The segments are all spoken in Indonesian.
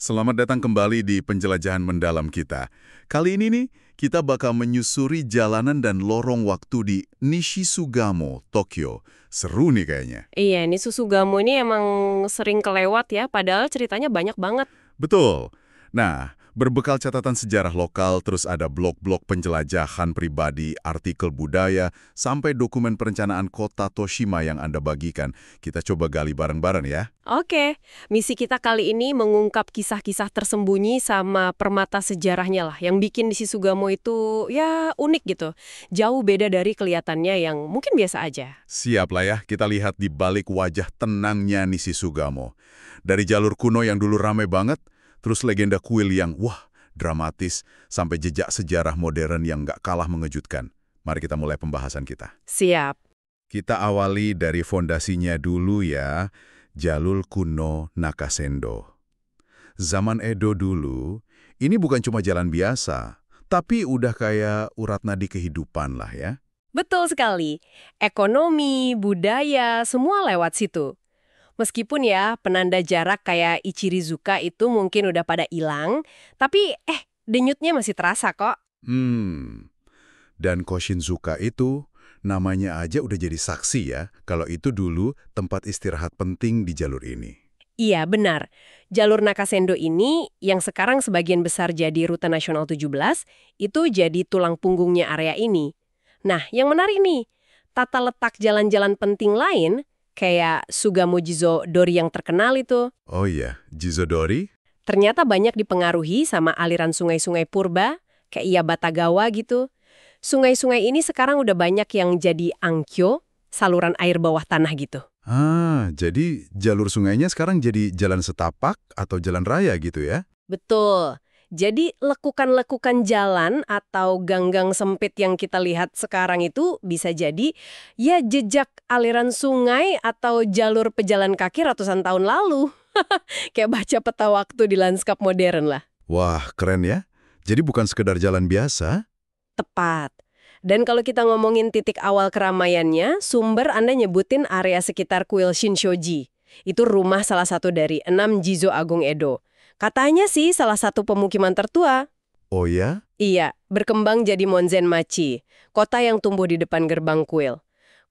Selamat datang kembali di penjelajahan mendalam kita. Kali ini nih, kita bakal menyusuri jalanan dan lorong waktu di Nishisugamo, Tokyo. Seru nih kayaknya. Iya, ini Susugamo ini emang sering kelewat ya, padahal ceritanya banyak banget. Betul. Nah, berbekal catatan sejarah lokal, terus ada blog-blog penjelajahan pribadi, artikel budaya, sampai dokumen perencanaan kota Toshima yang Anda bagikan. Kita coba gali bareng-bareng ya. Oke, misi kita kali ini mengungkap kisah-kisah tersembunyi sama permata sejarahnya lah, yang bikin di Susugamo itu ya unik gitu. Jauh beda dari kelihatannya yang mungkin biasa aja. Siap lah ya, kita lihat di balik wajah tenangnya Nishisugamo. Dari jalur kuno yang dulu ramai banget, terus legenda kuil yang, wah, dramatis, sampai jejak sejarah modern yang nggak kalah mengejutkan. Mari kita mulai pembahasan kita. Siap. Kita awali dari fondasinya dulu ya, jalur kuno Nakasendo. Zaman Edo dulu, ini bukan cuma jalan biasa, tapi udah kayak urat nadi kehidupan lah ya. Betul sekali. Ekonomi, budaya, semua lewat situ. Meskipun ya, penanda jarak kayak Ichirizuka itu mungkin udah pada hilang, tapi denyutnya masih terasa kok. Dan Koshinzuka itu, namanya aja udah jadi saksi ya, kalau itu dulu tempat istirahat penting di jalur ini. Iya, benar. Jalur Nakasendo ini, yang sekarang sebagian besar jadi rute nasional 17, itu jadi tulang punggungnya area ini. Nah, yang menarik nih, tata letak jalan-jalan penting lain, kayak Sugamo Jizo Dori yang terkenal itu, Oh iya, Jizodori? ternyata banyak dipengaruhi sama aliran sungai-sungai purba, kayak Yabatagawa gitu. Sungai-sungai ini sekarang udah banyak yang jadi angkyo, saluran air bawah tanah gitu. Jadi jalur sungainya sekarang jadi jalan setapak atau jalan raya gitu ya? Betul. Jadi lekukan-lekukan jalan atau gang-gang sempit yang kita lihat sekarang itu bisa jadi ya jejak aliran sungai atau jalur pejalan kaki ratusan tahun lalu. Kayak baca peta waktu di lanskap modern lah. Wah, keren ya. Jadi bukan sekedar jalan biasa? Tepat. Dan kalau kita ngomongin titik awal keramaiannya, sumber Anda nyebutin area sekitar kuil Shinshoji. Itu rumah salah satu dari 6 Jizo Agung Edo. Katanya sih salah satu pemukiman tertua. Oh ya? Iya, berkembang jadi Monzenmachi, kota yang tumbuh di depan gerbang kuil.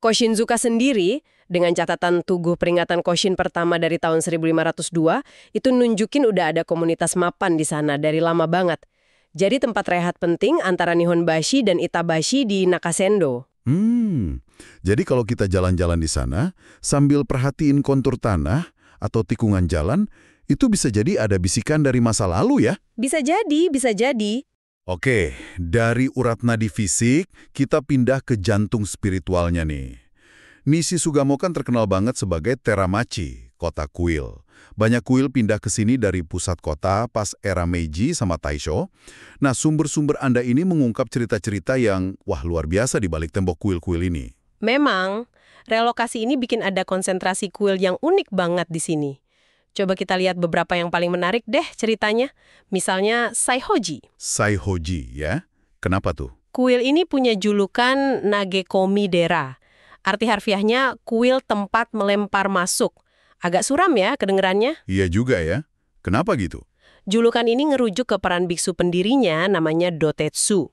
Koshinzuka sendiri, dengan catatan tugu peringatan Koshin pertama dari tahun 1502, itu nunjukin udah ada komunitas mapan di sana dari lama banget. Jadi tempat rehat penting antara Nihonbashi dan Itabashi di Nakasendo. Jadi kalau kita jalan-jalan di sana, sambil perhatiin kontur tanah atau tikungan jalan, itu bisa jadi ada bisikan dari masa lalu ya? Bisa jadi, bisa jadi. Oke, dari urat nadi fisik, kita pindah ke jantung spiritualnya nih. Nishisugamo kan terkenal banget sebagai Teramachi, kota kuil. Banyak kuil pindah ke sini dari pusat kota pas era Meiji sama Taisho. Nah, sumber-sumber Anda ini mengungkap cerita-cerita yang, wah, luar biasa di balik tembok kuil-kuil ini. Memang, relokasi ini bikin ada konsentrasi kuil yang unik banget di sini. Coba kita lihat beberapa yang paling menarik deh ceritanya. Misalnya Saihoji. Saihoji ya? Kenapa tuh? Kuil ini punya julukan Nagekomi Dera. Arti harfiahnya kuil tempat melempar masuk. Agak suram ya kedengerannya. Iya juga ya. Kenapa gitu? Julukan ini ngerujuk ke peran biksu pendirinya namanya Dotetsu.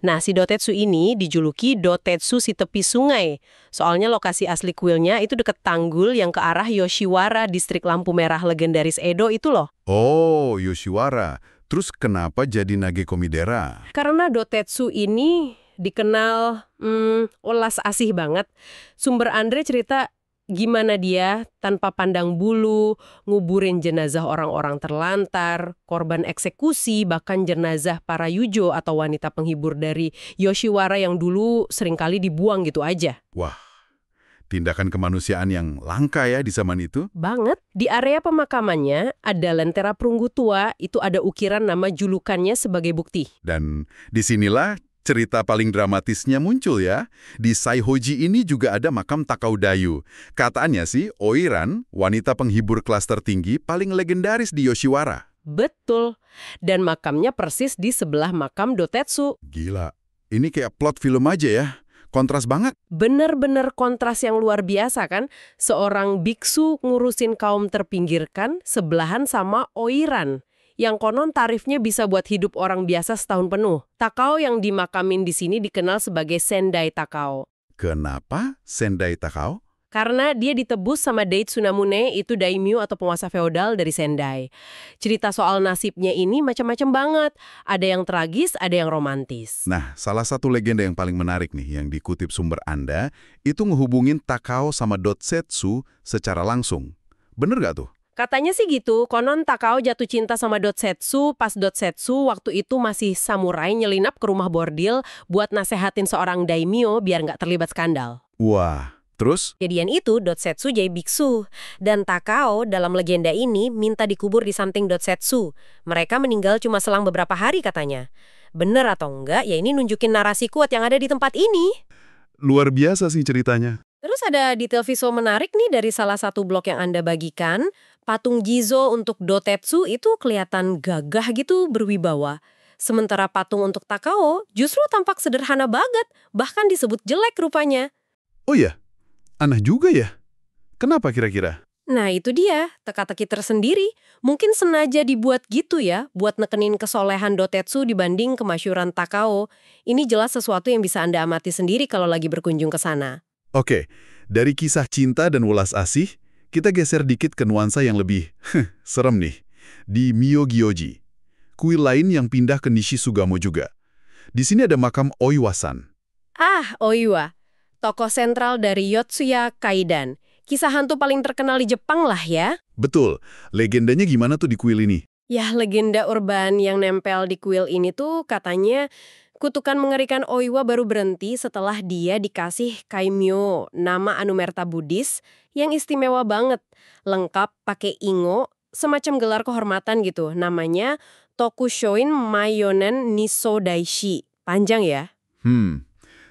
Nah, si Dotetsu ini dijuluki Dotetsu si tepi sungai. Soalnya lokasi asli kuilnya itu deket tanggul yang ke arah Yoshiwara, distrik lampu merah legendaris Edo itu loh. Oh, Yoshiwara. Terus kenapa jadi Nagekomi Dera? Karena Dotetsu ini dikenal welas asih banget. Sumber Andre cerita gimana dia tanpa pandang bulu, nguburin jenazah orang-orang terlantar, korban eksekusi, bahkan jenazah para yujo atau wanita penghibur dari Yoshiwara yang dulu seringkali dibuang gitu aja. Wah, tindakan kemanusiaan yang langka ya di zaman itu. Banget. Di area pemakamannya ada lentera perunggu tua, itu ada ukiran nama julukannya sebagai bukti. Dan disinilah cerita paling dramatisnya muncul ya. Di Saihoji ini juga ada makam Takaudayu. Katanya sih, Oiran, wanita penghibur kelas tertinggi paling legendaris di Yoshiwara. Betul. Dan makamnya persis di sebelah makam Dotetsu. Gila, ini kayak plot film aja ya. Kontras banget. Bener-bener kontras yang luar biasa kan? Seorang biksu ngurusin kaum terpinggirkan sebelahan sama Oiran yang konon tarifnya bisa buat hidup orang biasa setahun penuh. Takao yang dimakamin di sini dikenal sebagai Sendai Takao. Kenapa Sendai Takao? Karena dia ditebus sama Date Tsunamune, itu daimyo atau penguasa feodal dari Sendai. Cerita soal nasibnya ini macam-macam banget. Ada yang tragis, ada yang romantis. Nah, salah satu legenda yang paling menarik nih yang dikutip sumber Anda, itu ngehubungin Takao sama Dotsetsu secara langsung. Bener nggak tuh? Katanya sih gitu, konon Takao jatuh cinta sama Dotsetsu pas Dotsetsu waktu itu masih samurai nyelinap ke rumah bordil buat nasehatin seorang daimyo biar nggak terlibat skandal. Wah, terus? Kejadian itu Dotsetsu jadi biksu, dan Takao dalam legenda ini minta dikubur di samping Dotsetsu. Mereka meninggal cuma selang beberapa hari katanya. Bener atau enggak, ya ini nunjukin narasi kuat yang ada di tempat ini. Luar biasa sih ceritanya. Terus ada detail visual menarik nih dari salah satu blog yang Anda bagikan. Patung Jizo untuk Dotetsu itu kelihatan gagah gitu, berwibawa. Sementara patung untuk Takao justru tampak sederhana banget, bahkan disebut jelek rupanya. Oh ya, aneh juga ya. Kenapa kira-kira? Nah itu dia, teka-teki tersendiri. Mungkin sengaja dibuat gitu ya, buat nekenin kesolehan Dotetsu dibanding kemasyhuran Takao. Ini jelas sesuatu yang bisa Anda amati sendiri kalau lagi berkunjung ke sana. Oke, dari kisah cinta dan welas asih, kita geser dikit ke nuansa yang lebih serem nih. Di Miyogyoji, kuil lain yang pindah ke Nishisugamo juga. Di sini ada makam Oiwa-san. Ah, Oiwa, tokoh sentral dari Yotsuya Kaidan. Kisah hantu paling terkenal di Jepang lah ya. Betul, legendanya gimana tuh di kuil ini? Ya, legenda urban yang nempel di kuil ini tuh katanya kutukan mengerikan Oiwa baru berhenti setelah dia dikasih kaimyo, nama Anumerta Buddhis, yang istimewa banget. Lengkap pakai ingo, semacam gelar kehormatan gitu. Namanya Tokushoin Mayonen Niso Daishi. Panjang ya?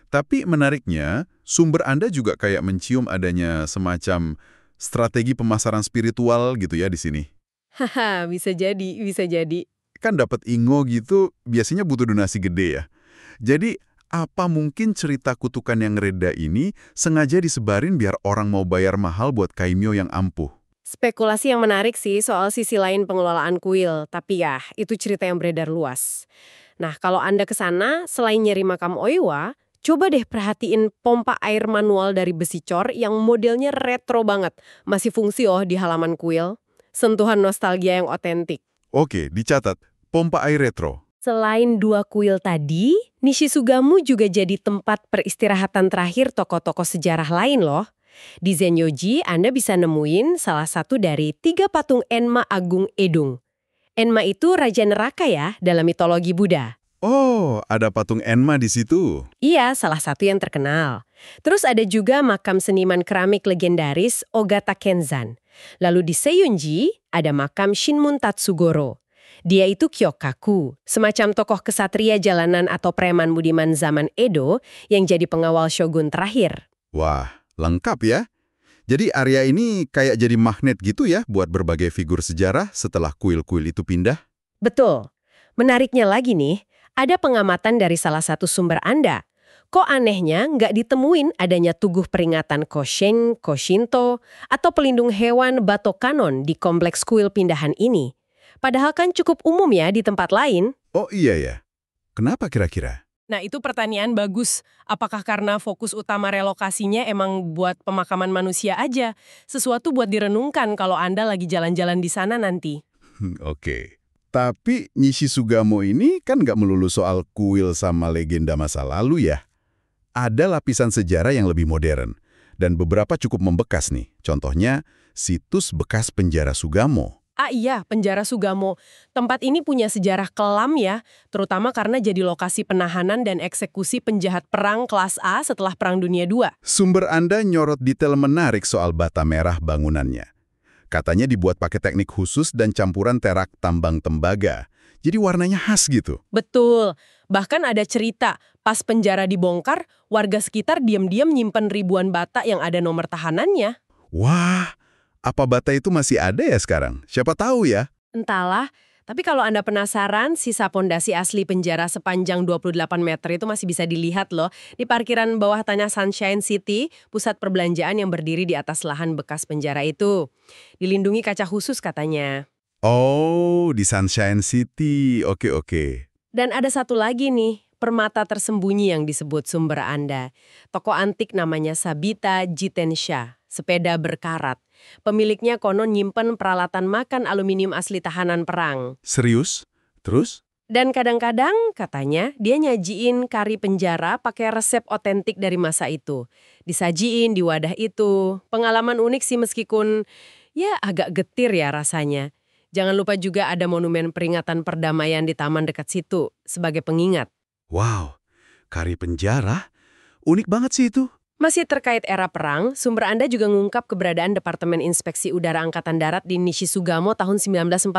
Tapi menariknya, sumber Anda juga kayak mencium adanya semacam strategi pemasaran spiritual gitu ya di sini. Haha, bisa jadi, bisa jadi. Kan dapat ingo gitu, biasanya butuh donasi gede ya. Jadi, apa mungkin cerita kutukan yang reda ini sengaja disebarin biar orang mau bayar mahal buat kaimyo yang ampuh? Spekulasi yang menarik sih soal sisi lain pengelolaan kuil, tapi ya, itu cerita yang beredar luas. Nah, kalau Anda ke sana, selain nyari makam Oiwa, coba deh perhatiin pompa air manual dari besi cor yang modelnya retro banget. Masih fungsi di halaman kuil. Sentuhan nostalgia yang otentik. Oke, dicatat. Pompa air retro. Selain dua kuil tadi, Nishisugamo juga jadi tempat peristirahatan terakhir tokoh-tokoh sejarah lain loh. Di Zenyoji, Anda bisa nemuin salah satu dari 3 patung Enma Agung Edung. Enma itu raja neraka ya dalam mitologi Buddha. Oh, ada patung Enma di situ. Iya, salah satu yang terkenal. Terus ada juga makam seniman keramik legendaris Ogata Kenzan. Lalu di Seiyunji ada makam Shinmun Tatsugoro. Dia itu Kyokaku, semacam tokoh kesatria jalanan atau preman budiman zaman Edo yang jadi pengawal shogun terakhir. Wah, lengkap ya. Jadi area ini kayak jadi magnet gitu ya buat berbagai figur sejarah setelah kuil-kuil itu pindah? Betul. Menariknya lagi nih, ada pengamatan dari salah satu sumber Anda. Kok anehnya nggak ditemuin adanya tugu peringatan Koshen, Koshinto, atau pelindung hewan Batokanon di kompleks kuil pindahan ini? Padahal kan cukup umum ya di tempat lain. Oh iya ya. Kenapa kira-kira? Nah, itu pertanyaan bagus. Apakah karena fokus utama relokasinya emang buat pemakaman manusia aja? Sesuatu buat direnungkan kalau Anda lagi jalan-jalan di sana nanti. Oke. Tapi Nishisugamo ini kan nggak melulu soal kuil sama legenda masa lalu ya. Ada lapisan sejarah yang lebih modern. Dan beberapa cukup membekas nih. Contohnya, situs bekas penjara Sugamo. Ah iya, penjara Sugamo. Tempat ini punya sejarah kelam ya, terutama karena jadi lokasi penahanan dan eksekusi penjahat perang kelas A setelah Perang Dunia II. Sumber Anda nyorot detail menarik soal bata merah bangunannya. Katanya dibuat pakai teknik khusus dan campuran terak tambang tembaga. Jadi warnanya khas gitu. Betul. Bahkan ada cerita, pas penjara dibongkar, warga sekitar diam-diam nyimpen ribuan bata yang ada nomor tahanannya. Wah, apa bata itu masih ada ya sekarang? Siapa tahu ya? Entahlah, tapi kalau Anda penasaran, sisa pondasi asli penjara sepanjang 28 meter itu masih bisa dilihat loh di parkiran bawah tanah Sunshine City, pusat perbelanjaan yang berdiri di atas lahan bekas penjara itu. Dilindungi kaca khusus katanya. Oh, di Sunshine City. Oke, oke. Dan ada satu lagi nih, permata tersembunyi yang disebut sumber Anda. Toko antik namanya Sabita Jitensha, sepeda berkarat. Pemiliknya konon nyimpen peralatan makan aluminium asli tahanan perang. Serius? Terus? Dan kadang-kadang, katanya, dia nyajiin kari penjara pakai resep otentik dari masa itu. Disajiin di wadah itu. Pengalaman unik sih meskipun, ya agak getir ya rasanya. Jangan lupa juga ada monumen peringatan perdamaian di taman dekat situ, sebagai pengingat. Wow, kari penjara? Unik banget sih itu. Masih terkait era perang, sumber Anda juga ngungkap keberadaan Departemen Inspeksi Udara Angkatan Darat di Nishisugamo tahun 1944.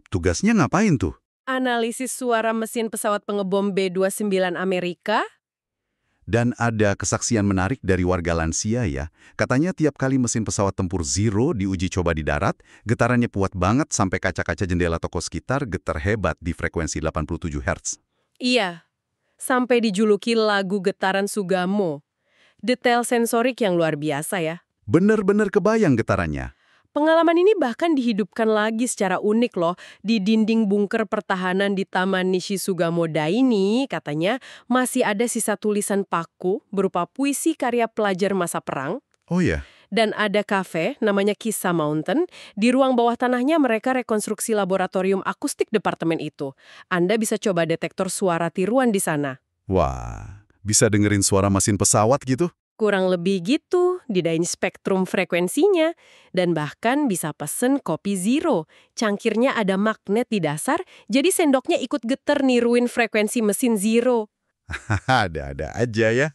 Tugasnya ngapain tuh? Analisis suara mesin pesawat pengebom B-29 Amerika. Dan ada kesaksian menarik dari warga lansia ya. Katanya tiap kali mesin pesawat tempur Zero diuji coba di darat, getarannya kuat banget sampai kaca-kaca jendela toko sekitar getar hebat di frekuensi 87 Hz. Iya, sampai dijuluki lagu getaran Sugamo. Detail sensorik yang luar biasa ya. Bener-bener kebayang getarannya. Pengalaman ini bahkan dihidupkan lagi secara unik loh. Di dinding bunker pertahanan di Taman Nishisugamo ini, katanya masih ada sisa tulisan paku berupa puisi karya pelajar masa perang. Oh ya? Dan ada kafe namanya Kisa Mountain. Di ruang bawah tanahnya mereka rekonstruksi laboratorium akustik departemen itu. Anda bisa coba detektor suara tiruan di sana. Wah, bisa dengerin suara mesin pesawat gitu? Kurang lebih gitu, didain spektrum frekuensinya. Dan bahkan bisa pesen kopi Zero. Cangkirnya ada magnet di dasar, jadi sendoknya ikut getar niruin frekuensi mesin Zero. Ada-ada aja ya.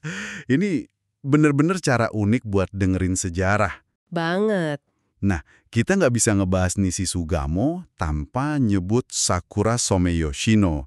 Ini bener-bener cara unik buat dengerin sejarah. Banget. Nah, kita nggak bisa ngebahas Nishisugamo tanpa nyebut Sakura Someyoshino.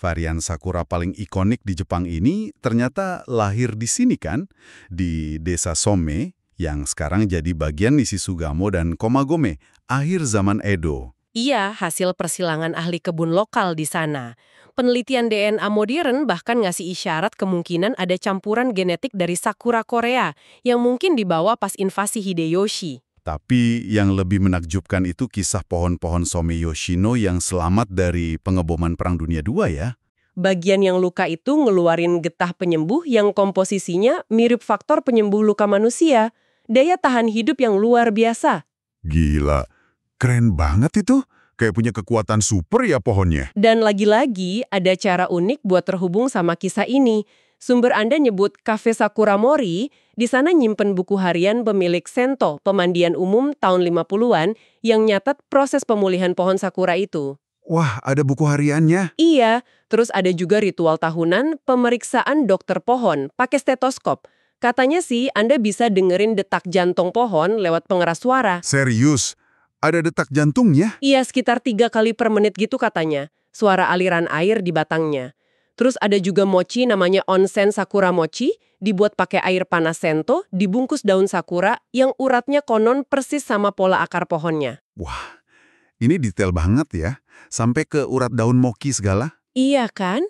Varian sakura paling ikonik di Jepang ini ternyata lahir di sini kan, di desa Some, yang sekarang jadi bagian Nishisugamo dan Komagome, akhir zaman Edo. Iya, hasil persilangan ahli kebun lokal di sana. Penelitian DNA modern bahkan ngasih isyarat kemungkinan ada campuran genetik dari sakura Korea yang mungkin dibawa pas invasi Hideyoshi. Tapi yang lebih menakjubkan itu kisah pohon-pohon Someyoshino yang selamat dari pengeboman Perang Dunia II ya. Bagian yang luka itu ngeluarin getah penyembuh yang komposisinya mirip faktor penyembuh luka manusia. Daya tahan hidup yang luar biasa. Gila, keren banget itu. Kayak punya kekuatan super ya pohonnya. Dan lagi-lagi ada cara unik buat terhubung sama kisah ini. Sumber Anda nyebut Cafe Sakura Mori, di sana nyimpen buku harian pemilik Sento, pemandian umum tahun 50-an, yang nyatat proses pemulihan pohon sakura itu. Wah, ada buku hariannya. Iya, terus ada juga ritual tahunan pemeriksaan dokter pohon pakai stetoskop. Katanya sih Anda bisa dengerin detak jantung pohon lewat pengeras suara. Serius? Ada detak jantungnya? Iya, sekitar 3 kali per menit gitu katanya. Suara aliran air di batangnya. Terus ada juga mochi namanya onsen sakura mochi, dibuat pakai air panas sento, dibungkus daun sakura yang uratnya konon persis sama pola akar pohonnya. Wah, ini detail banget ya. Sampai ke urat daun mochi segala. Iya kan?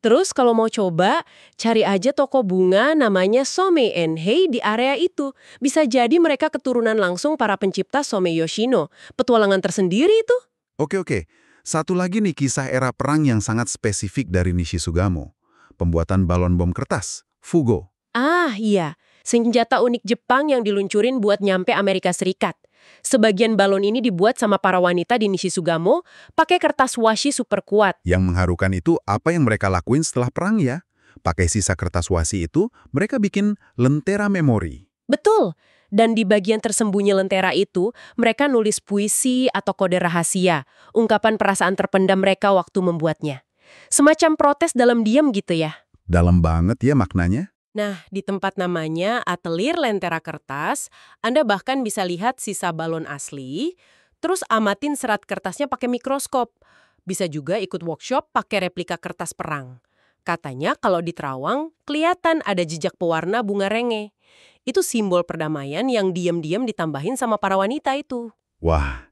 Terus kalau mau coba, cari aja toko bunga namanya Some Enhei di area itu. Bisa jadi mereka keturunan langsung para pencipta Someyoshino. Petualangan tersendiri itu. Oke. Satu lagi nih kisah era perang yang sangat spesifik dari Nishisugamo. Pembuatan balon bom kertas, Fugo. Ah iya, senjata unik Jepang yang diluncurin buat nyampe Amerika Serikat. Sebagian balon ini dibuat sama para wanita di Nishisugamo pakai kertas washi super kuat. Yang mengharukan itu apa yang mereka lakuin setelah perang ya? Pakai sisa kertas washi itu, mereka bikin lentera memori. Betul. Dan di bagian tersembunyi lentera itu, mereka nulis puisi atau kode rahasia, ungkapan perasaan terpendam mereka waktu membuatnya. Semacam protes dalam diam gitu ya. Dalam banget ya maknanya. Nah, di tempat namanya Atelier Lentera Kertas, Anda bahkan bisa lihat sisa balon asli, terus amatin serat kertasnya pakai mikroskop. Bisa juga ikut workshop pakai replika kertas perang. Katanya kalau di Terawang, kelihatan ada jejak pewarna bunga renge. Itu simbol perdamaian yang diam-diam ditambahin sama para wanita itu. Wah,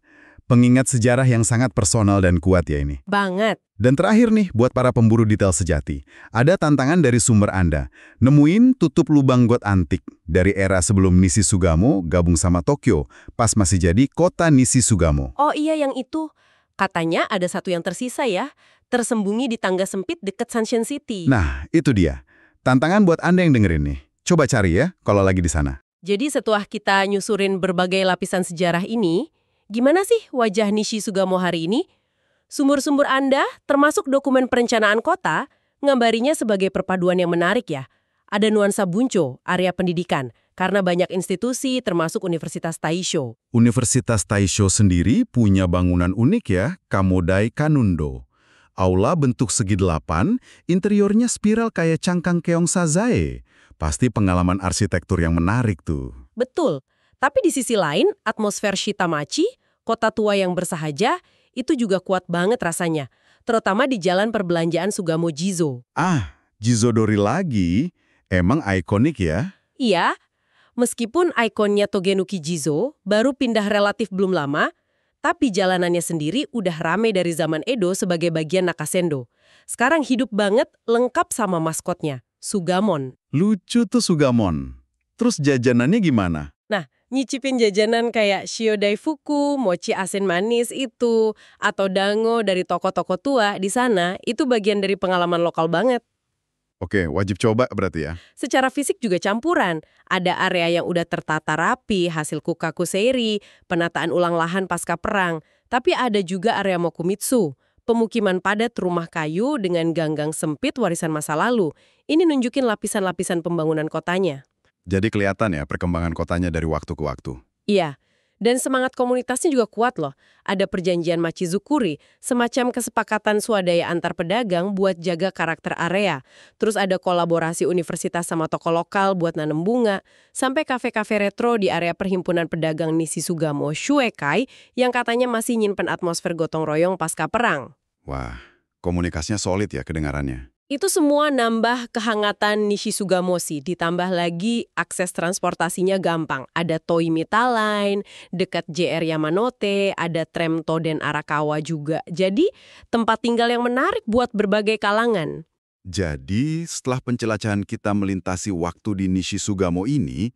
Pengingat sejarah yang sangat personal dan kuat ya ini. Banget. Dan terakhir nih, buat para pemburu detail sejati, ada tantangan dari sumber Anda. Nemuin tutup lubang got antik dari era sebelum Nishisugamo gabung sama Tokyo, pas masih jadi kota Nishisugamo. Oh iya, yang itu. Katanya ada satu yang tersisa ya, tersembunyi di tangga sempit dekat Sunshine City. Nah, itu dia. Tantangan buat Anda yang dengerin nih. Coba cari ya, kalau lagi di sana. Jadi setelah kita nyusurin berbagai lapisan sejarah ini, gimana sih wajah Nishisugamo hari ini? Sumber-sumber Anda, termasuk dokumen perencanaan kota, ngambarinya sebagai perpaduan yang menarik ya. Ada nuansa Buncho, area pendidikan, karena banyak institusi termasuk Universitas Taisho. Universitas Taisho sendiri punya bangunan unik ya, Kamodai Kanundo. Aula bentuk segi 8, interiornya spiral kayak cangkang keong sazae. Pasti pengalaman arsitektur yang menarik tuh. Betul, tapi di sisi lain, atmosfer Shitamachi, kota tua yang bersahaja, itu juga kuat banget rasanya. Terutama di jalan perbelanjaan Sugamo Jizo. Jizodori lagi? Emang ikonik ya? Iya, meskipun ikonnya Togenuki Jizo baru pindah relatif belum lama, tapi jalanannya sendiri udah rame dari zaman Edo sebagai bagian Nakasendo. Sekarang hidup banget, lengkap sama maskotnya, Sugamon. Lucu tuh Sugamon. Terus jajanannya gimana? Nah, nyicipin jajanan kayak shiodai fuku, mochi asin manis itu, atau dango dari toko-toko tua di sana, itu bagian dari pengalaman lokal banget. Oke, wajib coba berarti ya. Secara fisik juga campuran. Ada area yang udah tertata rapi, hasil kukaku seiri, penataan ulang lahan pasca perang. Tapi ada juga area Mokumitsu, pemukiman padat rumah kayu dengan ganggang sempit warisan masa lalu. Ini nunjukin lapisan-lapisan pembangunan kotanya. Jadi kelihatan ya perkembangan kotanya dari waktu ke waktu. Iya, dan semangat komunitasnya juga kuat loh. Ada perjanjian Machizukuri, semacam kesepakatan swadaya antar pedagang buat jaga karakter area. Terus ada kolaborasi universitas sama toko lokal buat nanam bunga, sampai kafe-kafe retro di area perhimpunan pedagang Nishisugamo Shuekai yang katanya masih nyimpen atmosfer gotong royong pasca perang. Wah, komunikasinya solid ya kedengarannya. Itu semua nambah kehangatan Nishisugamo sih, ditambah lagi akses transportasinya gampang. Ada Toimita Line, dekat JR Yamanote, ada tram Toden Arakawa juga. Jadi, tempat tinggal yang menarik buat berbagai kalangan. Jadi, setelah penjelajahan kita melintasi waktu di Nishisugamo ini,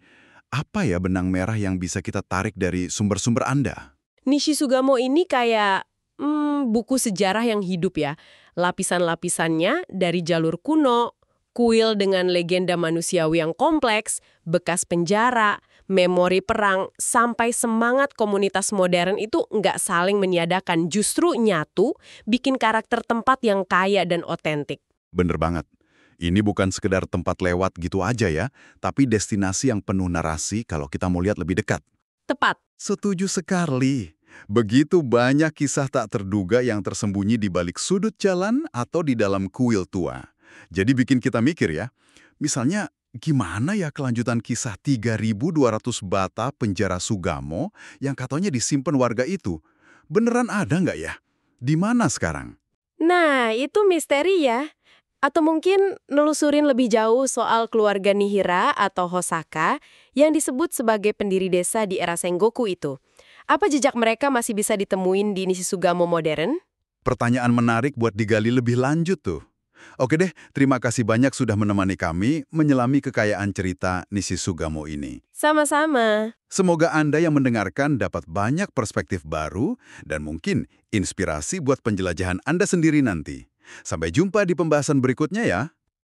apa ya benang merah yang bisa kita tarik dari sumber-sumber Anda? Nishisugamo ini kayak buku sejarah yang hidup ya. Lapisan-lapisannya dari jalur kuno, kuil dengan legenda manusiawi yang kompleks, bekas penjara, memori perang, sampai semangat komunitas modern itu nggak saling meniadakan, justru nyatu, bikin karakter tempat yang kaya dan otentik. Bener banget. Ini bukan sekedar tempat lewat gitu aja ya, tapi destinasi yang penuh narasi kalau kita mau lihat lebih dekat. Tepat. Setuju sekali. Begitu banyak kisah tak terduga yang tersembunyi di balik sudut jalan atau di dalam kuil tua. Jadi bikin kita mikir ya, misalnya gimana ya kelanjutan kisah 3.200 bata penjara Sugamo yang katanya disimpan warga itu? Beneran ada nggak ya? Di mana sekarang? Nah, itu misteri ya. Atau mungkin nelusurin lebih jauh soal keluarga Nihira atau Hosaka yang disebut sebagai pendiri desa di era Sengoku itu. Apa jejak mereka masih bisa ditemuin di Nishisugamo modern? Pertanyaan menarik buat digali lebih lanjut tuh. Oke deh, terima kasih banyak sudah menemani kami menyelami kekayaan cerita Nishisugamo ini. Sama-sama. Semoga Anda yang mendengarkan dapat banyak perspektif baru dan mungkin inspirasi buat penjelajahan Anda sendiri nanti. Sampai jumpa di pembahasan berikutnya ya.